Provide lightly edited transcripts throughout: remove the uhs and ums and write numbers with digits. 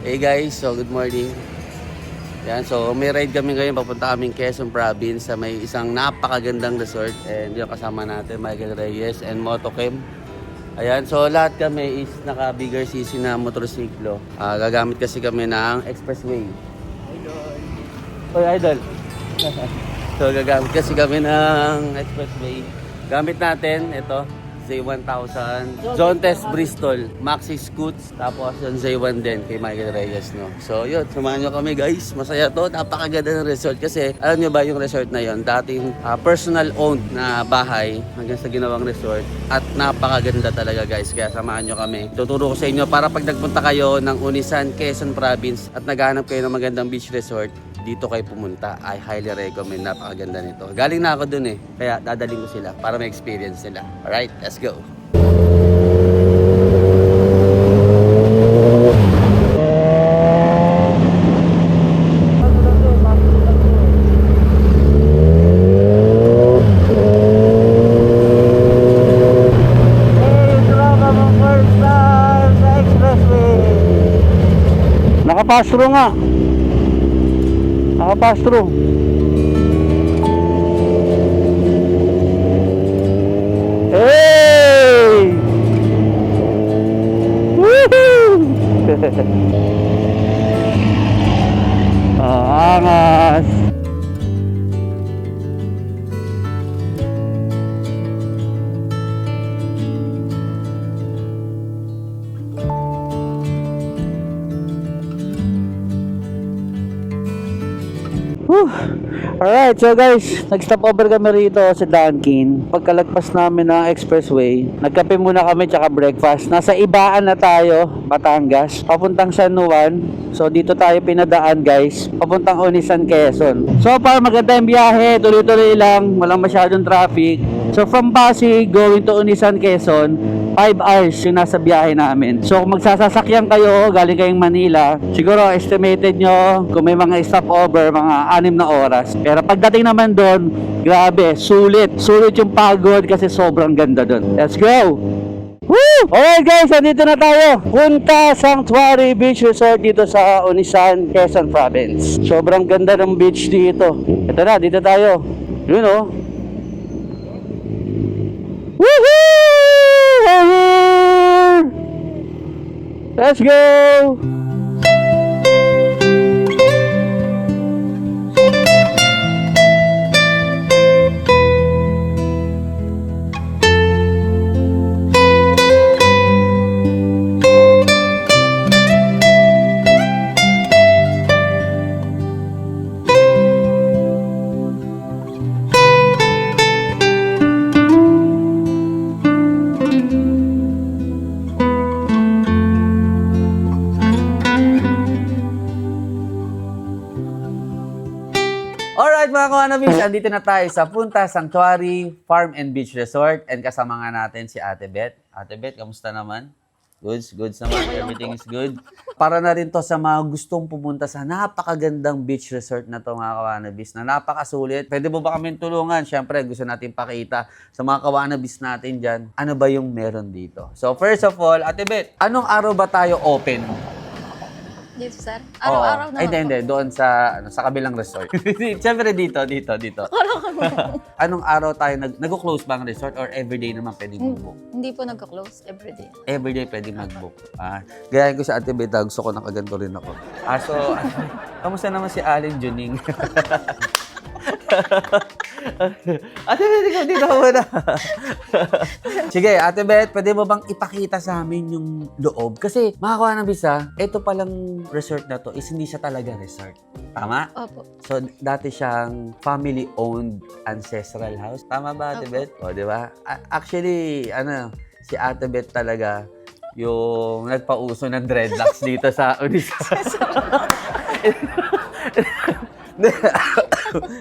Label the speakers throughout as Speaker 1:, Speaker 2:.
Speaker 1: Hey guys, so good morning. Yan, so may ride kami ngayon papunta kaming Quezon Province sa may isang napakagandang resort. And yung kasama natin, Michael Reyes and Motochem. Ayan, so lahat kami is naka bigger CC na motorsiklo. Gagamit kasi kami ng expressway. Idol! Oy, idol! So gagamit kasi kami ng expressway. Gamit natin, ito, Z1000, Zone Test Bristol, Maxi Scoots, tapos yung Z1 din kay Michael Reyes, no? So yun, samahan nyo kami guys, masaya to, napakaganda ng resort kasi alam nyo ba yung resort na yun, dating personal owned na bahay hanggang sa ginawang resort at napakaganda talaga guys, kaya samahan nyo kami. Tuturo ko sa inyo para pag nagpunta kayo ng Unisan, Quezon Province at naghahanap kayo ng magandang beach resort, dito kayo pumunta. I highly recommend, napakaganda nito. Galing na ako dun kaya dadaling ko sila para may experience nila. Alright, let's go! Nakapastro nga. Nakapastro. Hey! Woohoo! Angas. Alright, so guys, nag-stop over kami rito sa Dunkin. Pagkalagpas namin ng expressway, nagkape muna kami tsaka breakfast. Nasa Ibaan na tayo, Batangas, papuntang San Juan. So dito tayo pinadaan guys, papuntang Unisan, Quezon. So para maganda yung biyahe, tuloy-tuloy lang, walang masyadong traffic. So from Pasig going to Unisan, Quezon, 5 hours yung nasa biyahe namin. So kung magsasasakyan kayo, galing kayong Manila, siguro estimated nyo kung may mga stopover, mga 6 na oras. Pero pagdating naman doon, grabe, sulit. Sulit yung pagod kasi sobrang ganda doon. Let's go! Woo! Alright guys, andito na tayo. Punta Sanctuary Beach Resort dito sa Unisan, Quezon Province. Sobrang ganda ng beach dito. Ito na, dito tayo. Yun oh. Woohoo! Let's go! Alright mga kawanabis, andito na tayo sa Punta Sanctuary Farm and Beach Resort and kasama nga natin si Ate Beth. Ate Beth, kamusta naman? Goods naman, everything is good. Para na rin to sa mga gustong pumunta sa napakagandang beach resort na to mga kawanabis na napakasulit. Pwede mo ba kami tulungan? Siyempre, gusto natin pakita sa mga kawanabis natin dyan, ano ba yung meron dito. So first of all, Ate Beth, anong araw ba tayo open?
Speaker 2: Dito, sir? Araw-araw na.
Speaker 1: Ay, hindi. Doon sa kabilang resort. Siyempre dito. Anong araw tayo nag-close ba ang resort or everyday naman pwede mag-book?
Speaker 2: Hindi po nagka-close everyday.
Speaker 1: Everyday pwede mag-book. Gayahin ko sa Ate Beta, gusto ko nakaganto rin ako. So, kamusta naman si Allen Juning? Ate Beth, ikaw dito muna. Sige, Ate Beth, pwede mo bang ipakita sa amin yung loob? Kasi, makakuha ng bisa, ito palang resort na to is hindi siya talaga resort. Tama?
Speaker 2: Opo.
Speaker 1: So, dati siyang family-owned ancestral house. Tama ba, Ate Beth? O, di ba? Actually, si Ate Beth talaga yung nagpauso ng dreadlocks dito sa Unisan.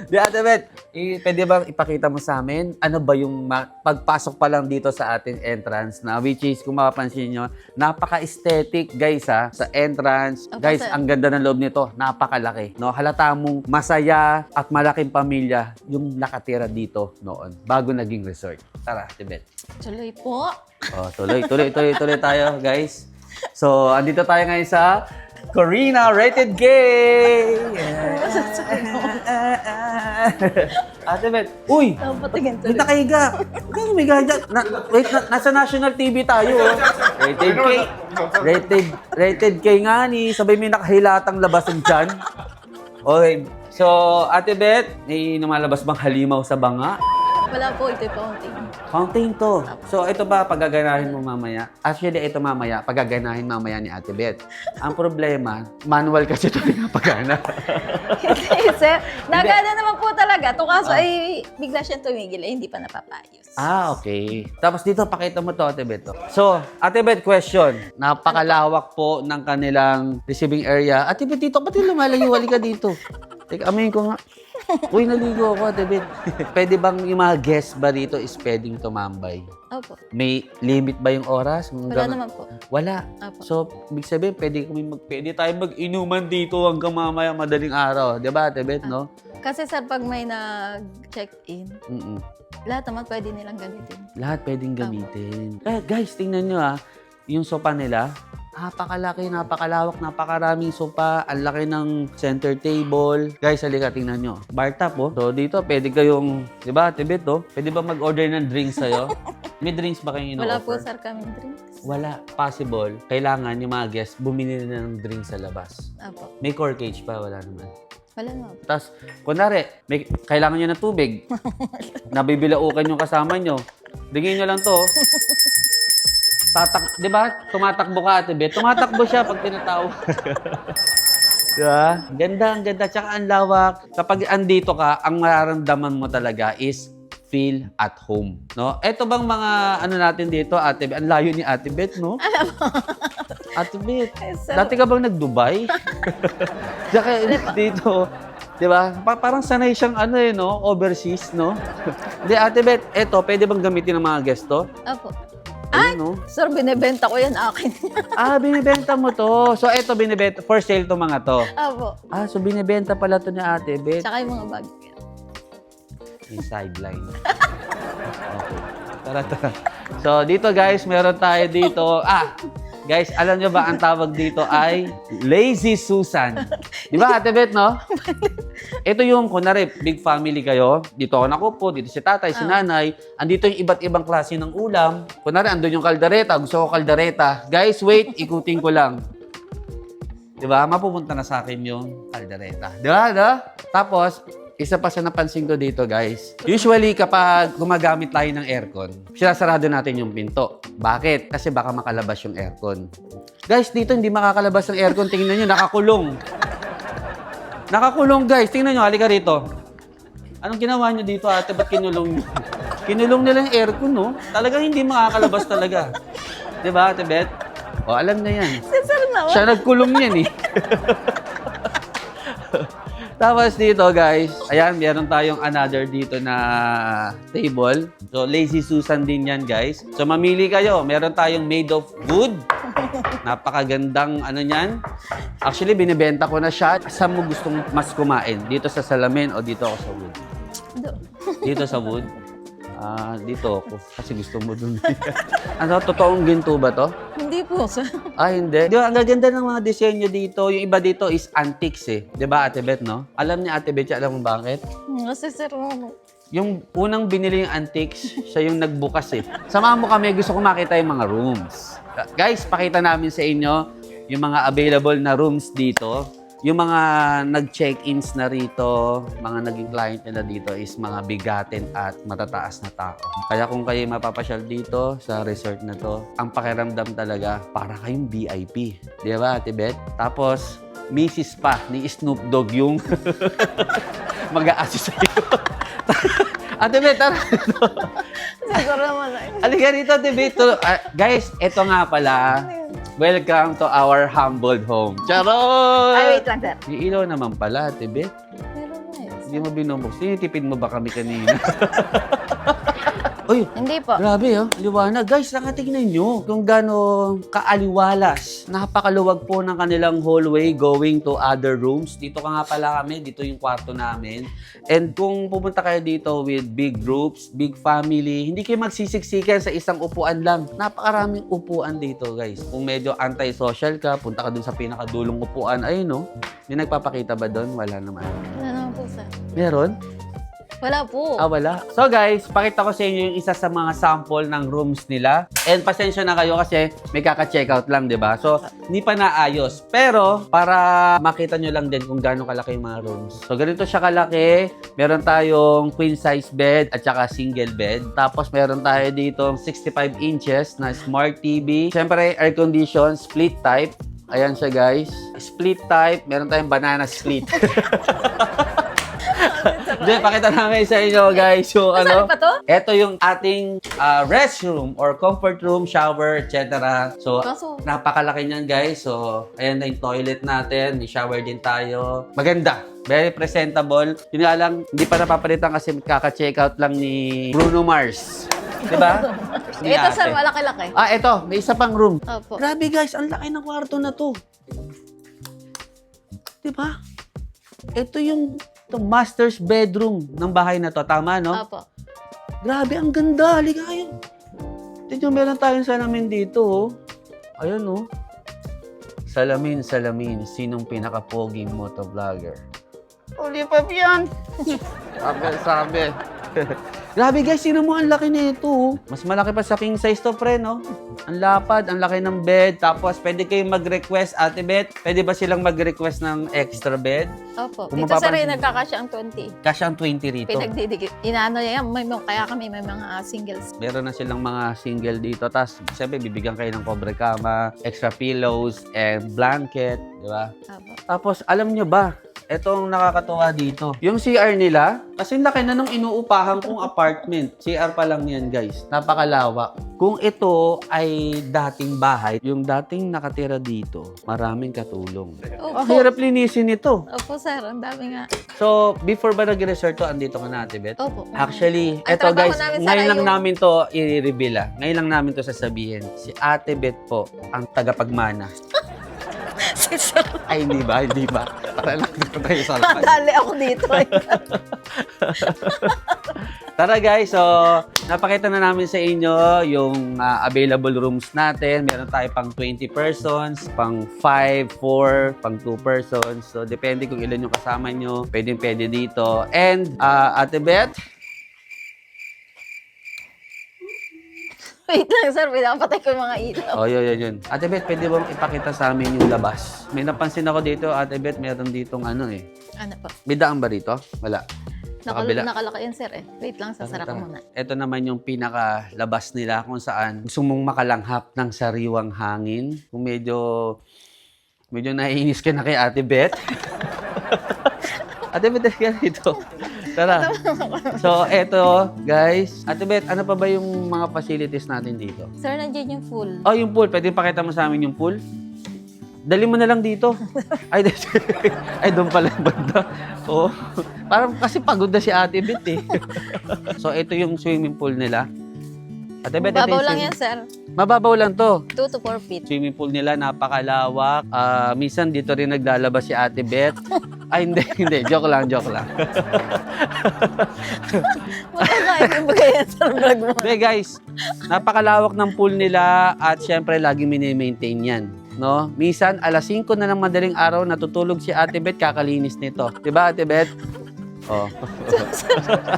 Speaker 1: Di Ate Beth, pwede bang ipakita mo sa amin ano ba yung pagpasok pa lang dito sa ating entrance na which is kung mapapansin nyo, napaka-aesthetic guys sa entrance.
Speaker 2: Okay,
Speaker 1: Guys,
Speaker 2: sir.
Speaker 1: ang ganda ng loob nito, napakalaki. No? Halata mong masaya at malaking pamilya yung nakatira dito noon bago naging resort. Tara, Ate Beth.
Speaker 2: Tuloy po.
Speaker 1: Oh, tuloy tayo guys. So, andito tayo ngayon sa Corina, rated gay! Ate Bet, uy!
Speaker 2: Patingin
Speaker 1: Hindi nakahiga. Hindi humiga dyan. Wait, nasa national TV tayo. Oh. Rated K. Rated K nga ni. Sabay may nakahilatang labasan dyan. Okay. So, Ate Bet, may lumalabas bang halimaw sa banga?
Speaker 2: Wala po, ito fountain.
Speaker 1: Fountain to. So, ito ba pagaganahin mo mamaya? Actually, ito mamaya, pagaganahin mamaya ni Ate Bet. Ang problema, manual kasi ito pinapagana.
Speaker 2: Hindi, sir. Nagana naman po talaga. Ito kaso ay bigla siyang tumigil, eh, hindi pa napapayos.
Speaker 1: Okay. Tapos dito, pakita mo to, Ate Bet. Oh. So, Ate Bet, question. Napakalawak po ng kanilang receiving area. Ate Bet, dito, ba't yung lumalayo-wali ka dito? Teka, amayin ko nga. Uy, naligo ako, Ate Bet. Pwede bang yung mga guest ba rito is pwedeng tumambay?
Speaker 2: Opo.
Speaker 1: May limit ba yung oras?
Speaker 2: Wala naman po.
Speaker 1: Wala.
Speaker 2: Opo.
Speaker 1: So, big sabihin, pwede tayo mag-inuman dito hanggang mamaya madaling araw. Di ba, Ate Bet, no?
Speaker 2: Kasi sir, pag may nag-check-in,
Speaker 1: Mm-mm.
Speaker 2: lahat naman pwede nilang gamitin.
Speaker 1: Lahat pwedeng gamitin. Kaya guys, tingnan nyo yung sopa nila, napakalaki, napakalawak, napakaraming sopa, ang laki ng center table. Guys, halika, tingnan nyo. Bar top, oh. So, dito, pwede kayong, di ba, Tibet, oh? Pwede ba mag-order ng drinks sa'yo? May drinks ba kayong
Speaker 2: Wala po
Speaker 1: ino-offer?
Speaker 2: sir kaming drinks.
Speaker 1: Wala. Possible. Kailangan yung mga guests bumili na ng drinks sa labas.
Speaker 2: Opo.
Speaker 1: May core cage pa, wala naman.
Speaker 2: Wala naman po.
Speaker 1: Tapos, kunwari, kailangan nyo ng tubig. Nabibilaukan yung kasama nyo. Bigyan nyo lang to. Di ba? Tumatakbo ka, Ate Bet. Tumatakbo siya pag tinatawag. Di ba? Ganda, ang ganda. Tsaka ang lawak. Kapag andito ka, ang mararamdaman mo talaga is feel at home. No? Ito bang mga ano natin dito, Ate Bet? Ang layo ni Ate Bet, no? Ate Bet,
Speaker 2: sir.
Speaker 1: dati ka bang nag-Dubai? Tsaka dito, di ba? Parang sanay siyang ano eh, no? Overseas, no? Di, Ate Bet, eto, pwede bang gamitin ng mga guest to?
Speaker 2: Opo.
Speaker 1: Ayun, no?
Speaker 2: Sir, binibenta ko yan akin.
Speaker 1: Binibenta mo to. So, eto, binibenta. For sale to mga to.
Speaker 2: Opo.
Speaker 1: So binibenta pala to ni Ate Bet.
Speaker 2: Tsaka yung mga bag.
Speaker 1: May sideline. Okay. Tara. So, dito guys, meron tayo dito. Guys, alam nyo ba ang tawag dito ay Lazy Susan. Di ba, Ate Bet, no? Ito yung, kunwari, big family kayo. Dito ako nakupo, dito si tatay, si nanay. Andito yung iba't ibang klase ng ulam. Kunwari, andun yung kaldereta. Gusto ko kaldereta. Guys, wait, ikutin ko lang. Di ba? Mapupunta na sa akin yung kaldereta. Di ba? Tapos, isa pa sa napansin ko dito, guys. Usually, kapag gumagamit tayo ng aircon, sinasarado natin yung pinto. Bakit? Kasi baka makalabas yung aircon. Guys, dito hindi makakalabas ng aircon. Tingnan nyo, nakakulong. Nakakulong, guys. Tingnan nyo, halika rito. Anong ginawa nyo dito, ate? Ba't kinulong nyo? Kinulong nila yung aircon, no? Talagang hindi makakalabas talaga. Diba, Ate Bet? O, alam na yan.
Speaker 2: Sir naman.
Speaker 1: Siya nagkulong yan, eh. Tapos dito, guys, ayan, meron tayong another dito na table. So, Lazy Susan din yan, guys. So, mamili kayo. Meron tayong made of wood. Napakagandang ano niyan. Actually, binibenta ko na siya. Saan mo gustong mas kumain? Dito sa salamin o dito ako sa wood? Dito sa wood? Dito ako. Kasi gusto mo dun. Ano, totoong ginto ba to?
Speaker 2: Hindi po, sir.
Speaker 1: Hindi. Di ba, ang gaganda ng mga disenyo dito. Yung iba dito is antiques eh. Di ba, Ate Bet, no? Alam ni Ate Bet, alam mo bakit?
Speaker 2: Kasi sir,
Speaker 1: Yung unang binili yung antiques, siya yung nagbukas eh. Samahan mo kami, gusto ko makita yung mga rooms. Guys, pakita namin sa inyo yung mga available na rooms dito. Yung mga nag-check-ins na rito, mga naging client nila dito is mga bigatin at matataas na tao. Kaya kung kayo mapapasyal dito sa resort na to, ang pakiramdam talaga para kayong VIP. Di ba, Ate Bet? Tapos, misis pa ni Snoop Dogg yung mag-a-assist sa'yo. Ate Bet, tara.
Speaker 2: siguro naman.
Speaker 1: Halika rito, Ate Bet. Guys, eto nga pala. Welcome to our humbled home. Charot!
Speaker 2: Ay, wait lang, sir.
Speaker 1: May ilaw naman pala, Ate Bet.
Speaker 2: Meron na yun.
Speaker 1: Hindi mo binubuksan. Tinitipid mo ba kami kanina? Uy,
Speaker 2: Hindi po.
Speaker 1: grabe liwanag. Guys, nakatignan nyo kung gaano kaaliwalas. Napakaluwag po ng kanilang hallway going to other rooms. Dito ka nga pala kami, dito yung kwarto namin. And kung pupunta kayo dito with big groups, big family, hindi kayo magsisiksikan sa isang upuan lang. Napakaraming upuan dito, guys. Kung medyo anti-social ka, punta ka dun sa pinakadulong upuan. Ayun, may nagpapakita ba doon? Wala naman.
Speaker 2: Wala naman po, sir.
Speaker 1: Meron?
Speaker 2: Wala po.
Speaker 1: Wala. So guys, pakita ko sa inyo yung isa sa mga sample ng rooms nila. And pasensya na kayo kasi may kaka-checkout lang, di ba? So, hindi pa naayos. Pero, para makita nyo lang din kung gaano kalaki yung mga rooms. So, ganito siya kalaki. Meron tayong queen size bed at saka single bed. Tapos, meron tayo dito 65 inches na smart TV. Siyempre, air condition, split type. Ayan siya guys. Split type. Meron tayong banana split. Hindi, pakita namin sa inyo guys. So,
Speaker 2: Masali pa to?
Speaker 1: Ito yung ating restroom or comfort room, shower, etc. So, napakalaki niyan guys. So, ayan na yung toilet natin. May shower din tayo. Maganda. Very presentable. Yun nga lang, hindi pa napapalitan kasi kaka-checkout lang ni Bruno Mars. Diba?
Speaker 2: Ito, sir, malaki-laki.
Speaker 1: Ito. May isa pang room.
Speaker 2: Opo.
Speaker 1: Grabe guys, ang laki ng kwarto na to. Diba? Ito yung master's bedroom ng bahay na to. Tama, no?
Speaker 2: Opo.
Speaker 1: Grabe, ang ganda. Halika kayo. Tignan, meron tayong salamin dito, oh. Ayan, oh. Salamin, salamin. Sinong pinaka-poging motovlogger? Uli pa yan. Sabi. Grabe guys, sino mo ang laki nito, oh. Mas malaki pa sa king size to, pre, no? Ang lapad, ang laki ng bed. Tapos, pwede kayong mag-request, Ate Beth. Pwede ba silang mag-request ng extra bed?
Speaker 2: Opo.
Speaker 1: Kung
Speaker 2: Dito, sir,
Speaker 1: mapapansin-
Speaker 2: nagkakasya ang 20.
Speaker 1: Kasya ang 20 rito.
Speaker 2: Pinagdidikit. Inaano niya yan. Kaya kami may mga singles.
Speaker 1: Meron na silang mga single dito. Tapos, siyempre, bibigyan kayo ng cobre kama, extra pillows, and blanket. Di ba?
Speaker 2: Opo.
Speaker 1: Tapos, alam nyo ba, etong nakakatuwa dito. Yung CR nila, kasi laki na nung inuupahan kong apartment. CR pa lang yan, guys. Napakalawak. Kung ito ay dating bahay, yung dating nakatira dito, maraming katulong.
Speaker 2: Opo.
Speaker 1: Ang hirap linisin ito.
Speaker 2: Opo, sir. Ang dami nga.
Speaker 1: So, before ba nag-resort to, andito ka na, Ate Beth?
Speaker 2: Opo.
Speaker 1: Actually,
Speaker 2: Ang
Speaker 1: eto
Speaker 2: trabaho
Speaker 1: guys,
Speaker 2: namin,
Speaker 1: ngayon
Speaker 2: Sarah,
Speaker 1: lang
Speaker 2: yung-
Speaker 1: namin to i-reveal. Ngayon lang namin to sasabihin. Si Ate Beth po, ang tagapagmana.
Speaker 2: Si sir.
Speaker 1: Ay, hindi ba? Hindi ba? Para lang tayo sa lakas.
Speaker 2: Madali ako dito.
Speaker 1: Tara guys, so napakita na namin sa inyo yung available rooms natin. Meron tayo pang 20 persons, pang 5, 4, pang 2 persons. So depende kung ilan yung kasama nyo. Pwede dito. And Ate Beth,
Speaker 2: Wait lang, sir. Pinapatay ko yung mga ilaw.
Speaker 1: oh yun. Ate Beth, pwede bang ipakita sa amin yung labas? May napansin ako dito, Ate Beth, meron ditong ano eh.
Speaker 2: Ano po?
Speaker 1: May daan ba rito? Wala. Sa kabila.
Speaker 2: Nakalaki yan, sir. Wait lang, sasara ko muna.
Speaker 1: Ito naman yung pinakalabas nila kung saan gusto mong makalanghap ng sariwang hangin. Kung medyo naiinis ka na kay Ate Beth. Ate Beth, ka dito. Tara. So, eto, guys. Ate Beth, ano pa ba yung mga facilities natin dito?
Speaker 2: Sir, nandiyan yung full.
Speaker 1: Oh, yung pool. Pwede pakita mo sa amin yung pool? Dali mo na lang dito. Ay, doon pala yung banda. Oh. Parang kasi pagod na si Ate Beth eh. So, ito yung swimming pool nila. Ate Beth, ito
Speaker 2: Babaw
Speaker 1: yung
Speaker 2: lang yan, sir.
Speaker 1: Mababaw lang to.
Speaker 2: 2 to 4 feet.
Speaker 1: Swimming pool nila, napakalawak. Minsan dito rin naglalabas si Ate Beth. Ay, hindi. Joke lang.
Speaker 2: Makakain ba kaya sa vlog mo?
Speaker 1: Hindi, guys. Napakalawak ng pool nila at syempre lagi mini-maintain yan. No? Minsan, alas 5 na ng madaling araw, natutulog si Ate Beth, kakalinis nito. Diba, Ate Beth? Oh.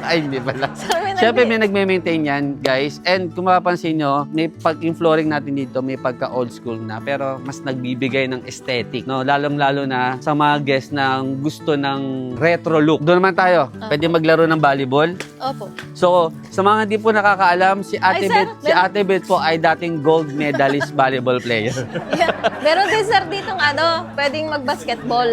Speaker 1: Ay, hindi pala. Siyempre, may nagme-maintain yan, guys. And kung mapapansin nyo, may yung flooring natin dito, may pagka-old school na. Pero mas nagbibigay ng aesthetic. No? Lalong-lalo na sa mga guests na gusto ng retro look. Doon naman tayo. Pwede maglaro ng volleyball.
Speaker 2: Opo.
Speaker 1: So, sa mga hindi po nakakaalam, si Ate
Speaker 2: Ay, sir,
Speaker 1: Beth, si Ate Beth po ay dating gold medalist volleyball player.
Speaker 2: Yeah. Meron din, sir, ditong pwedeng mag-basketball.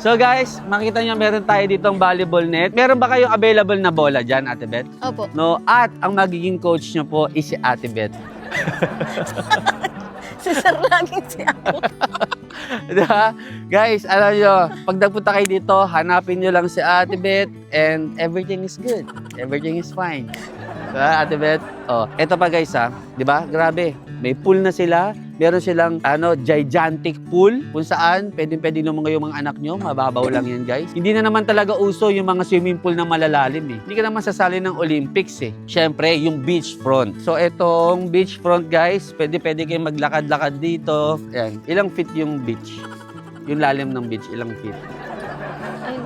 Speaker 1: So guys, makita niyo meron tayo ditong volleyball net. Meron ba kayong available na bola dyan, Ate Beth?
Speaker 2: Opo.
Speaker 1: No, at ang magiging coach niyo po is si Ate Beth.
Speaker 2: Si sir laging siya.
Speaker 1: Diba? Guys, alam nyo, pag nagpunta kayo dito, hanapin nyo lang si Ate Beth and everything is good. Everything is fine. Ate Beth? Oh, eto pa guys ha. 'Di ba? Grabe. May pool na sila. Meron silang gigantic pool kung saan pwede lumangoy yung mga anak nyo. Mababaw lang yan guys. Hindi na naman talaga uso yung mga swimming pool na malalalim eh. Hindi ka naman sasali ng Olympics eh. Siyempre, yung beach front. So etong beach front guys, pwede kayong maglakad-lakad dito. Ayan. Ilang feet yung beach? Yung lalim ng beach, ilang feet?
Speaker 2: Ay,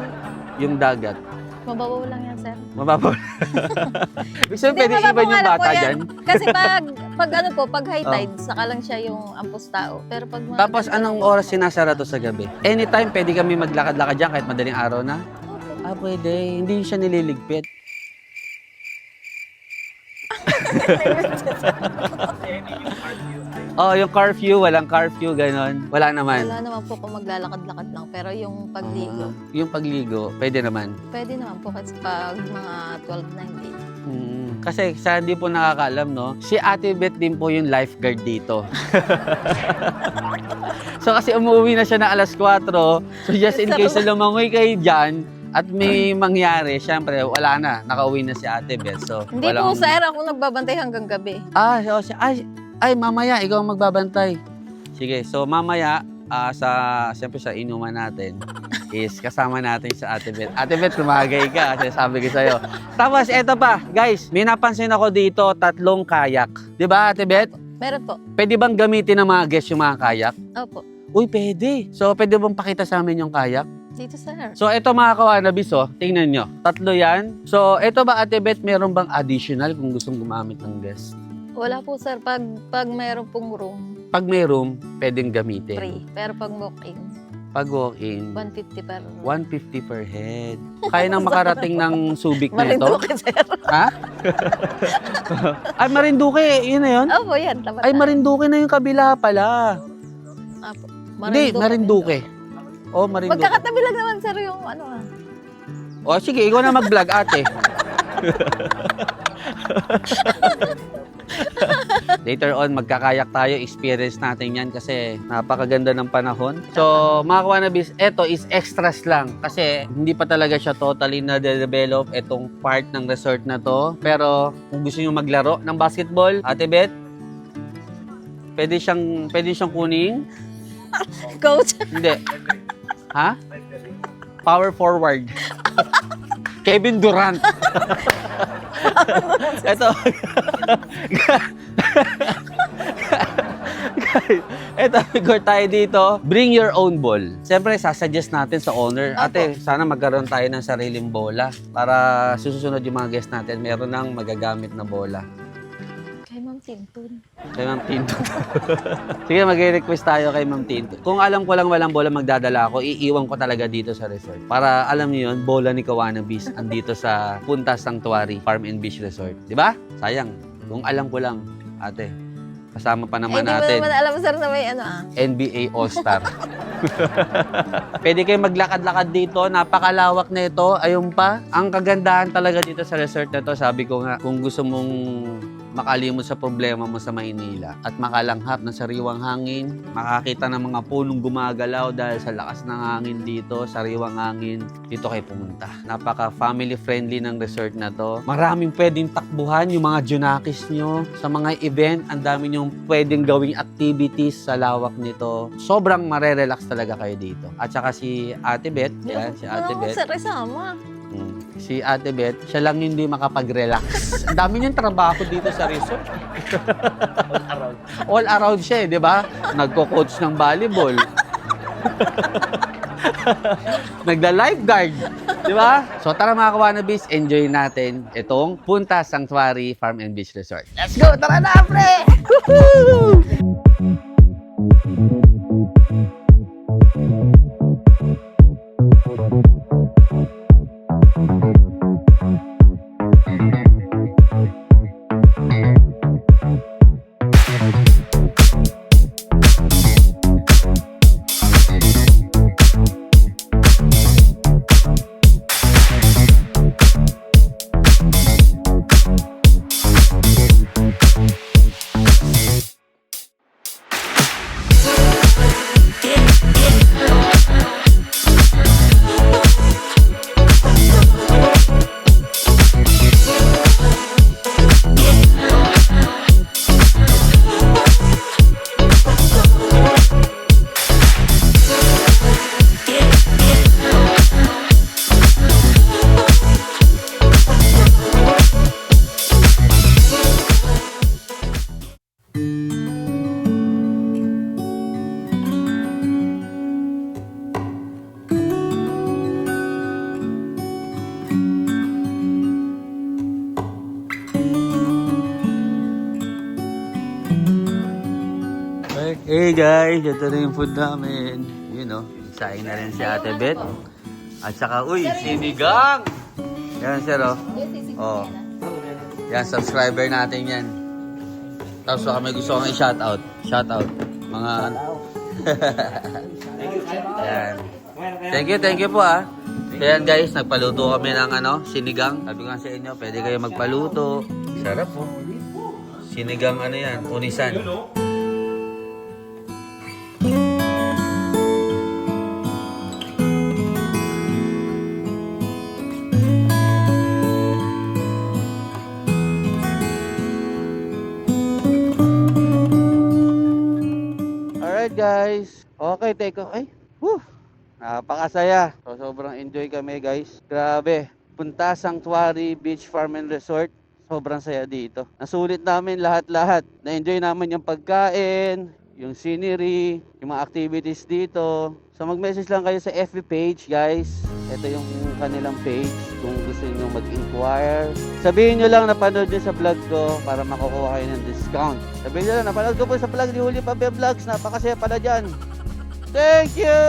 Speaker 1: Yung dagat.
Speaker 2: mababaw lang yan, sir.
Speaker 1: Mababaw. Gusto
Speaker 2: Hindi,
Speaker 1: pwede iba
Speaker 2: mababaw
Speaker 1: yung
Speaker 2: nga lang po
Speaker 1: bata
Speaker 2: yan.
Speaker 1: dyan?
Speaker 2: Kasi pag high tide, saka lang siya yung ampos tao. Pero pag mga
Speaker 1: Tapos anong oras sinasara to sa gabi? Anytime pwede kami maglakad-lakad dyan kahit madaling araw na? Pwede. Hindi siya nililigpit. Yung curfew, walang curfew, ganon. Wala naman.
Speaker 2: Wala naman po kung maglalakad-lakad lang. Pero yung pagligo,
Speaker 1: Yung pagligo, pwede naman.
Speaker 2: pwede naman po kasi pag mga 12, 19.
Speaker 1: Kasi sa hindi po nakakaalam, no? Si Ate Beth din po yung lifeguard dito. So kasi umuwi na siya na alas 4. So just in case na lumangoy kayo dyan, at may mangyari, syempre, wala na. Nakauwi na si Ate Beth. So,
Speaker 2: Hindi po, sir. Ako nagbabantay hanggang gabi.
Speaker 1: Ay, mamaya, ikaw ang magbabantay. Sige, so mamaya, siyempre sa inuman natin, is kasama natin sa Ate Beth. Ate Beth, lumagay ka, kasi sabi ko sa'yo. Tapos, eto pa, guys, may napansin ako dito, 3 kayak. Di ba, Ate Beth?
Speaker 2: Meron po.
Speaker 1: Pwede bang gamitin ng mga guests yung mga kayak?
Speaker 2: Opo.
Speaker 1: Uy, pwede. So, pwede bang pakita sa amin yung kayak?
Speaker 2: Dito, sir.
Speaker 1: So, ito mga kawanabis, tingnan nyo. 3 yan. So, ito ba, Ate Beth, meron bang additional kung gustong gumamit ng guest?
Speaker 2: Wala po, sir. Pag meron pong room,
Speaker 1: Pag may room, pwedeng gamitin.
Speaker 2: free. Pero pag walk-in,
Speaker 1: Pag walk-in,
Speaker 2: 150 per room.
Speaker 1: 150 per head. Kaya nang makarating ng Subic na ito?
Speaker 2: Marinduque, sir.
Speaker 1: Ha? Ay, Marinduque. Yun na yun?
Speaker 2: Opo, yan. Tama
Speaker 1: Ay, Marinduque na yung kabila pala.
Speaker 2: Opo.
Speaker 1: Hindi, Marinduque. Oh, Marinduque.
Speaker 2: Magkakatabi lang naman, sir, yung
Speaker 1: O, sige, ikaw na mag-vlog, ate. Later on, magkakayak tayo. Experience natin yan kasi napakaganda ng panahon. So, mga kawanabis, eto is extras lang. Kasi hindi pa talaga siya totally na-develop itong part ng resort na to. Pero, kung gusto nyo maglaro ng basketball, Ate Beth, pwede siyang kuning?
Speaker 2: Coach.
Speaker 1: Hindi. Ha? Power forward. Kevin Durant. Ito. Ito, figure tayo dito. Bring your own ball. Siyempre, sasuggest natin sa owner. Ate, sana magkaroon tayo ng sariling bola para susunod yung mga guests natin. Meron ng magagamit na bola.
Speaker 2: Kay Ma'am Tintun.
Speaker 1: Kay Ma'am Tinto. Sige, mag-request tayo kay Ma'am Tinto. Kung alam ko lang walang bola magdadala ako, iiwan ko talaga dito sa resort. Para alam niyo yun, bola ni Kawanabis andito sa Punta Sanctuary Farm and Beach Resort. Di ba? Sayang. Kung alam ko lang, ate, kasama pa naman
Speaker 2: Hindi
Speaker 1: natin.
Speaker 2: mo naman alam, sir, na may
Speaker 1: NBA All-Star. Pwede kayo maglakad-lakad dito. Napakalawak na ito. Ayun pa. Ang kagandahan talaga dito sa resort na to, sabi ko nga, kung gusto mong makalimot sa problema mo sa Maynila at makalanghap ng sariwang hangin, makakita ng mga punong gumagalaw dahil sa lakas ng hangin dito, sariwang hangin, dito kayo pumunta. Napaka-family friendly ng resort na to. Maraming pwedeng takbuhan yung mga junakis nyo. Sa mga event, ang dami nyong pwedeng gawing activities sa lawak nito. Sobrang marerelax talaga kayo dito. At saka si Ate Beth, yan, si Ate Beth.
Speaker 2: Sir, isama.
Speaker 1: Si Ate Beth, siya lang yung hindi makapag-relax. Ang dami niyang trabaho dito sa resort. All around siya, di ba? Nagko-coach ng volleyball. Nagda-lifeguard. Di ba? So tara mga kawanabis, enjoy natin itong Punta Sanctuary Farm and Beach Resort. Let's go! Tara na, pre! Woohoo! Hey guys, ito na yung food namin. Yun o, isahin na rin si Ate Beth. At saka, uy, sinigang! Yan sir o. Oh. Yan, subscriber natin yan. Tapos baka may gusto kong i-shoutout. Shoutout. Mga Yan. Thank you po ah. Ayan guys, nagpaluto kami ng sinigang. Sabi ko nga sa inyo, pwede kayo magpaluto. Sarap po. Sinigang yan, unisan. Alright guys. Okay, take off. Ay, whew. Napakasaya. So, sobrang enjoy kami guys. Grabe. Punta Sanctuary Beach Farm and Resort. Sobrang saya dito. Nasulit namin lahat-lahat. Na-enjoy namin yung pagkain, yung scenery, yung mga activities dito. So mag-message lang kayo sa FB page guys. Ito yung kanilang page kung gusto niyo mag-inquire. Sabihin nyo lang napanood nyo sa vlog ko para makukuha kayo ng discount. Sabihin nyo lang napanood ko po sa vlog ni Huli Pabia Vlogs. Napakasaya pala dyan. Thank you!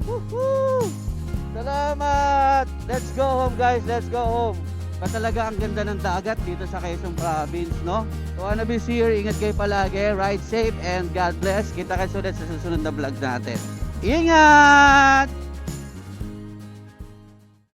Speaker 1: Woohoo! Salamat! Let's go home guys, let's go home. Talaga ang ganda ng dagat dito sa Quezon Province, no? So Wanna Be here, ingat kayo palagi, ride safe and God bless. Kita kayo ulit sa susunod na vlog natin. Ingat!